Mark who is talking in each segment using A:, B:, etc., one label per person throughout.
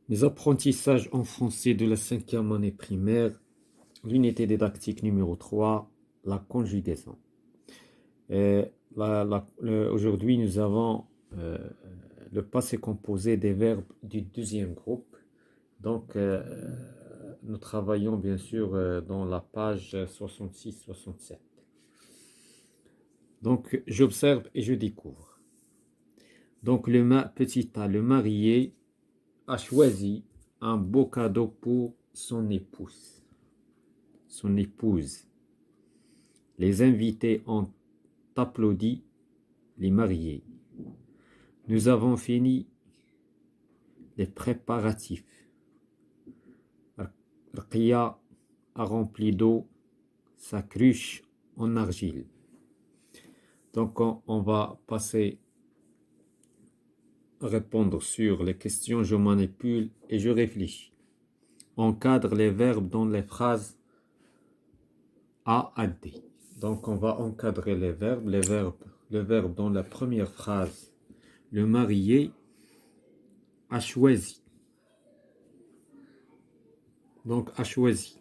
A: Les apprentissages en français de la cinquième année primaire, l'unité didactique numéro 3, la conjugaison. Aujourd'hui, nous avons le passé composé des verbes du deuxième groupe. Donc, nous travaillons bien sûr dans la page 66-67. Donc, j'observe et je découvre. Donc, petit a, le marié, a choisi un beau cadeau pour son épouse. Son épouse. Les invités ont applaudi les mariés. Nous avons fini les préparatifs. Rqia a rempli d'eau sa cruche en argile. Donc on va passer à répondre sur les questions. Je manipule et je réfléchis. Encadre les verbes dans les phrases A à D. Donc on va encadrer les verbes. Le verbe dans la première phrase. Le marié a choisi. Donc a choisi.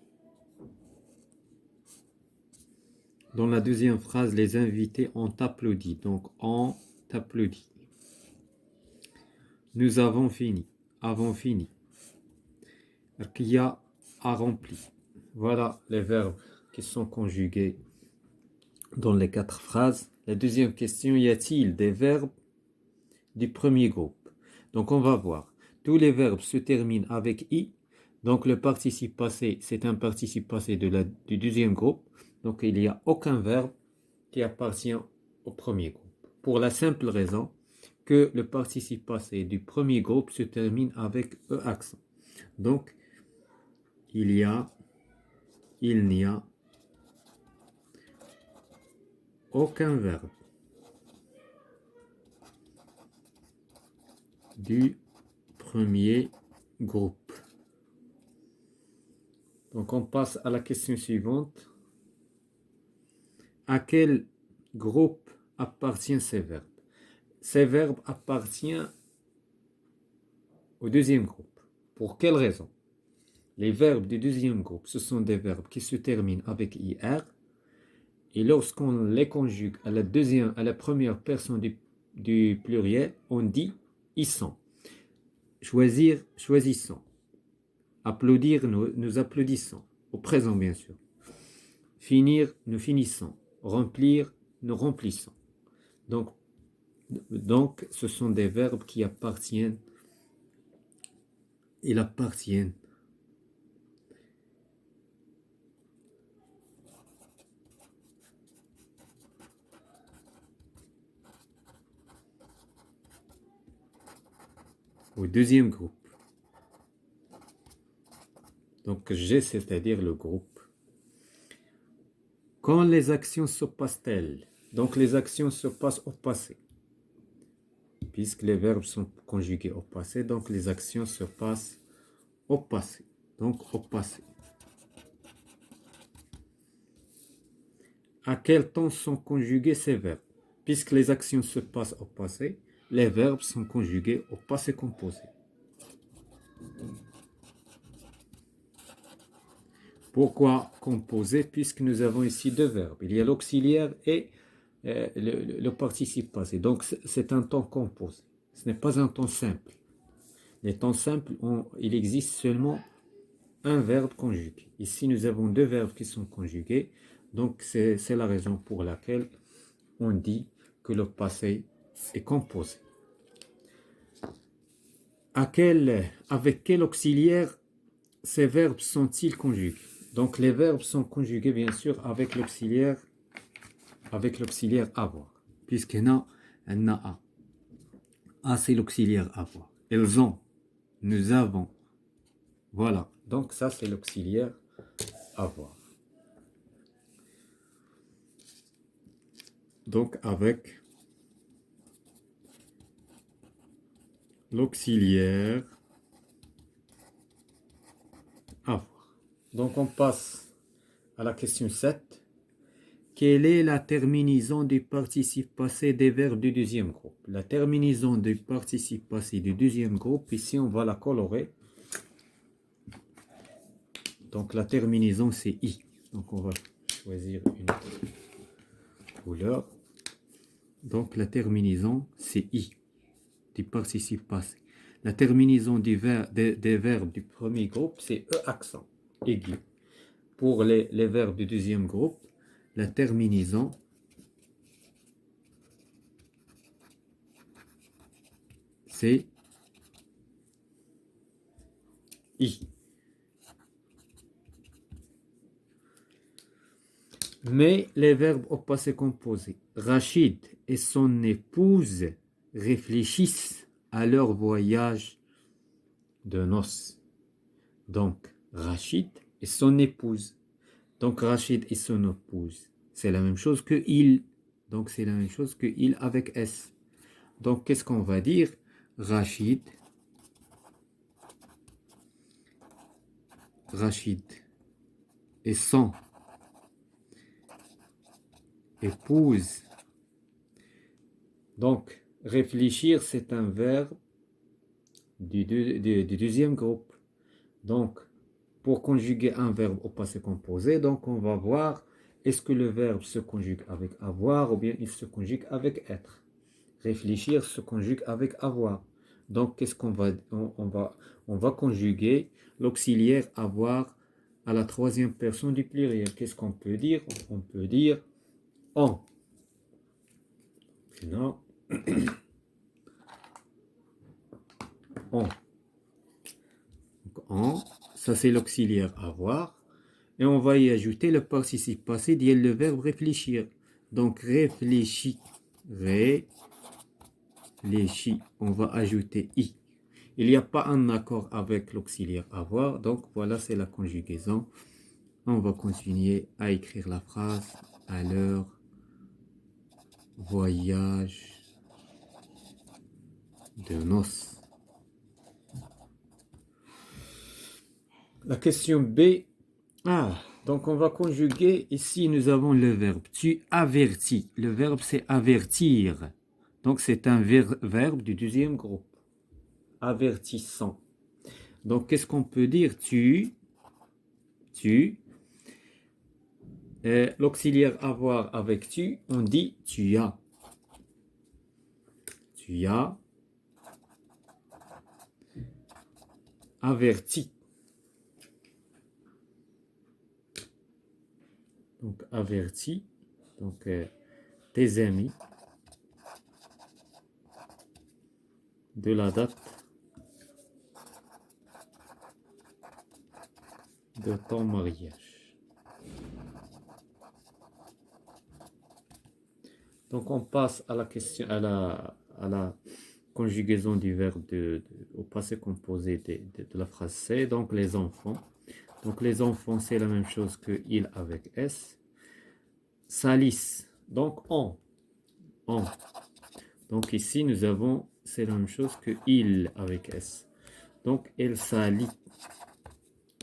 A: Dans la deuxième phrase, les invités ont applaudi. Donc ont applaudi. Nous avons fini. Avons fini. Rqia a rempli. Voilà les verbes qui sont conjugués dans les 4 phrases. La deuxième question, y a-t-il des verbes du premier groupe? Donc on va voir. Tous les verbes se terminent avec i. Donc le participe passé, c'est un participe passé du deuxième groupe. Donc il n'y a aucun verbe qui appartient au premier groupe. Pour la simple raison que le participe passé du premier groupe se termine avec e accent. Donc il n'y a aucun verbe du premier groupe. Donc on passe à la question suivante. À quel groupe appartiennent ces verbes? Ces verbes appartiennent au deuxième groupe. Pour quelle raison? Les verbes du deuxième groupe, ce sont des verbes qui se terminent avec IR. Et lorsqu'on les conjugue à la première personne du pluriel, on dit ils sont. Choisir, choisissons. Applaudir, nous applaudissons. Au présent, bien sûr. Finir, nous finissons. Remplir, nous remplissons. Donc, ce sont des verbes qui appartiennent. Ils appartiennent au deuxième groupe. Donc, G, c'est-à-dire le groupe. Quand les actions se passent-elles? Donc, les actions se passent au passé. Puisque les verbes sont conjugués au passé, donc les actions se passent au passé. Donc, au passé. À quel temps sont conjugués ces verbes? Puisque les actions se passent au passé, les verbes sont conjugués au passé composé. Pourquoi composé? Puisque nous avons ici deux verbes. Il y a l'auxiliaire et le participe passé. Donc, c'est un temps composé. Ce n'est pas un temps simple. Les temps simples, il existe seulement un verbe conjugué. Ici, nous avons deux verbes qui sont conjugués. Donc, c'est la raison pour laquelle on dit que le passé est composé. Avec quel auxiliaire ces verbes sont-ils conjugués? Donc, les verbes sont conjugués, bien sûr, avec l'auxiliaire avoir. Puisqu'il y en a a. A, c'est l'auxiliaire avoir. Elles ont, nous avons. Voilà. Donc, ça, c'est l'auxiliaire avoir. Donc, avec l'auxiliaire avoir. Donc, on passe à la question 7. Quelle est la terminaison du participe passé des verbes du deuxième groupe? La terminaison du participe passé du deuxième groupe, ici, on va la colorer. Donc la terminaison c'est I. Donc on va choisir une couleur. Donc la terminaison c'est I, du participe passé. La terminaison des verbes du premier groupe c'est E accent aigu. Pour les verbes du deuxième groupe, la terminaison c'est I. Mais les verbes au passé composé, Rachid et son épouse réfléchissent à leur voyage de noces. Donc, Rachid et son épouse. Donc, Rachid et son épouse, c'est la même chose que il. Donc, c'est la même chose que il avec S. Donc, qu'est-ce qu'on va dire? Rachid et son épouse. Donc, réfléchir, c'est un verbe du deuxième groupe. Donc, pour conjuguer un verbe au passé composé, donc on va voir est-ce que le verbe se conjugue avec avoir ou bien il se conjugue avec être. Réfléchir se conjugue avec avoir. Donc, qu'est-ce qu'on va on va conjuguer l'auxiliaire avoir à la troisième personne du pluriel. Qu'est-ce qu'on peut dire? On peut dire on. Non. On. En, ça c'est l'auxiliaire avoir, et on va y ajouter le participe passé dit le verbe réfléchir. Donc réfléchit, réfléchit, on va ajouter i. Il n'y a pas un accord avec l'auxiliaire avoir, donc voilà, c'est la conjugaison. On va continuer à écrire la phrase à leur voyage de noces. La question B. Donc on va conjuguer. Ici, nous avons le verbe. Tu avertis. Le verbe, c'est avertir. Donc c'est un verbe du deuxième groupe. Avertissant. Donc qu'est-ce qu'on peut dire? Tu. L'auxiliaire avoir avec tu, on dit tu as. Tu as averti. Donc averti. Donc tes amis de la date de ton mariage. Donc on passe à la question, à la conjugaison du verbe au passé composé de la phrase C. Donc les enfants. Donc les enfants, c'est la même chose que il avec S. Salissent. Donc on. Donc ici nous avons, c'est la même chose que il avec S. Donc elle salit.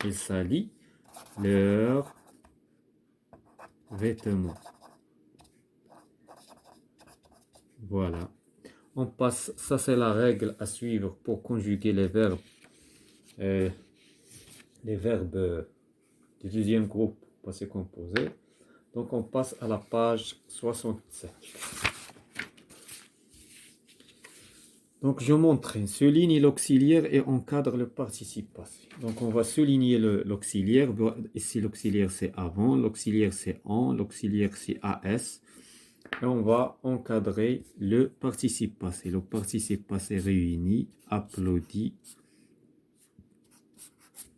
A: Il salit leurs vêtements. Voilà. On passe, ça c'est la règle à suivre pour conjuguer les verbes du deuxième groupe passé composé. Donc on passe à la page 67. Donc je montre, souligne l'auxiliaire et encadre le participe passé. Donc on va souligner l'auxiliaire. Ici l'auxiliaire c'est avant, l'auxiliaire c'est en, l'auxiliaire c'est as. Et on va encadrer le participe passé. Le participe passé réuni, applaudi,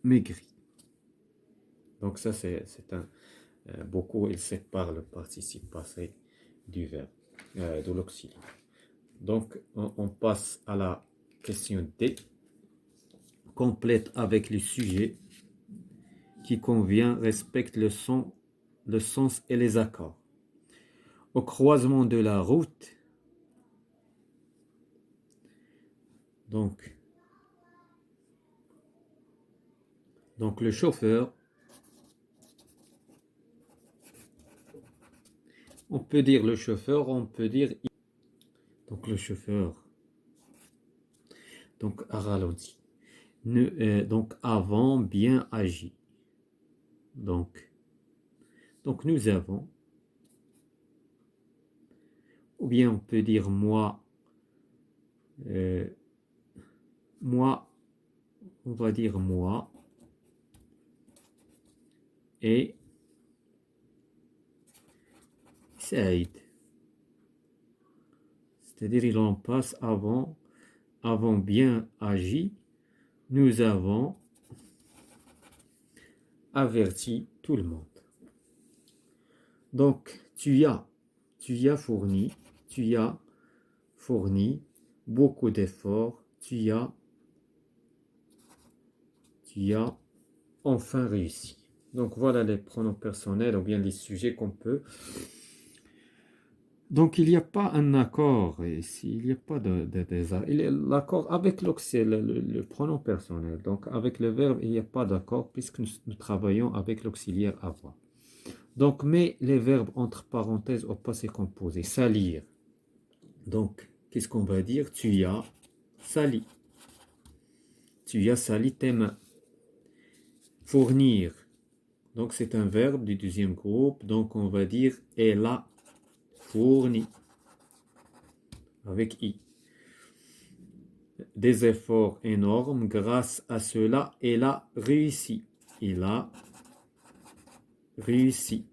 A: maigri. Donc ça c'est un... beaucoup ils séparent le participe passé du verbe, de l'auxiliaire. Donc on passe à la question D. Complète avec le sujet qui convient, respecte le sens et les accords. Au croisement de la route, donc le chauffeur, on peut dire le chauffeur, on peut dire donc le chauffeur, donc a ralenti, donc avant bien agi, Donc nous avons, ou bien on peut dire moi, moi, on va dire moi, et Saïd. C'est-à-dire il en passe avant bien agi, nous avons averti tout le monde. Donc tu as fourni beaucoup d'efforts, tu as enfin réussi. Donc voilà les pronoms personnels ou bien les sujets qu'on peut. Donc il n'y a pas un accord ici, il n'y a pas l'accord avec le pronom personnel. Donc avec le verbe, il n'y a pas d'accord puisque nous travaillons avec l'auxiliaire avoir. Donc mais les verbes entre parenthèses au passé composé, salir. Donc qu'est-ce qu'on va dire? Tu as sali. Tu as sali tes mains. Fournir. Donc c'est un verbe du deuxième groupe. Donc on va dire elle a fourni. Avec i. Des efforts énormes. Grâce à cela, elle a réussi. Il a réussi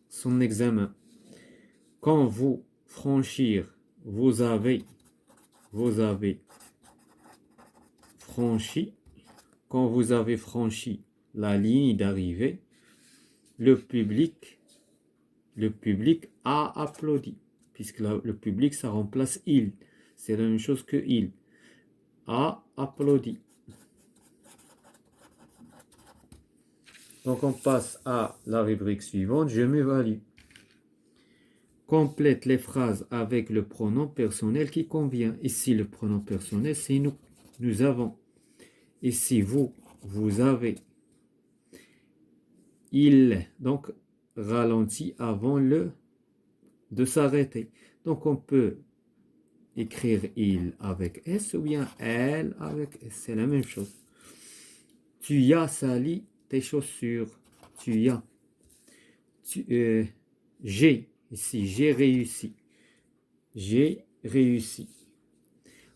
A: son examen. Quand vous franchir, vous avez franchi. Quand vous avez franchi la ligne d'arrivée, le public a applaudi. Puisque le public, ça remplace il. C'est la même chose que il. A applaudi. Donc on passe à la rubrique suivante, je m'évalue. Complète les phrases avec le pronom personnel qui convient. Ici, le pronom personnel, c'est nous. Nous avons. Ici, vous avez. Il, donc, ralentit avant de s'arrêter. Donc, on peut écrire il avec S ou bien elle avec S. C'est la même chose. Tu as sali tes chaussures. J'ai. Ici, j'ai réussi. J'ai réussi.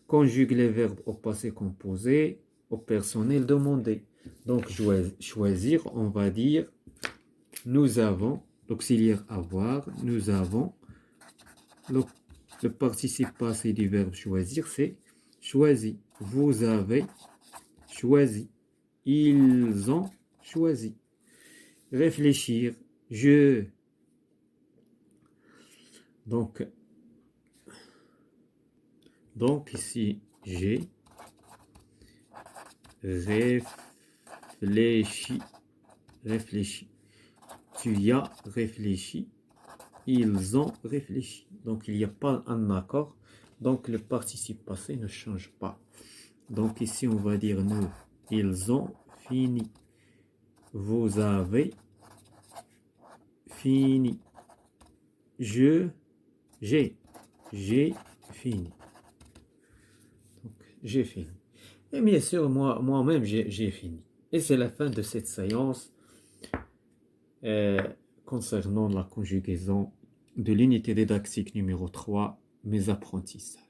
A: Conjugue les verbes au passé composé, au personnel demandé. Donc, choisir, on va dire nous avons, l'auxiliaire avoir, nous avons, le participe passé du verbe choisir, c'est choisi. Vous avez choisi. Ils ont choisi. Réfléchir, donc ici, j'ai réfléchi. Tu as réfléchi. Ils ont réfléchi. Donc, il n'y a pas un accord. Donc, le participe passé ne change pas. Donc, ici, on va dire nous. Ils ont fini. Vous avez fini. J'ai fini. Donc, j'ai fini. Et bien sûr, moi-même, j'ai fini. Et c'est la fin de cette séance concernant la conjugaison de l'unité didactique numéro 3, mes apprentissages.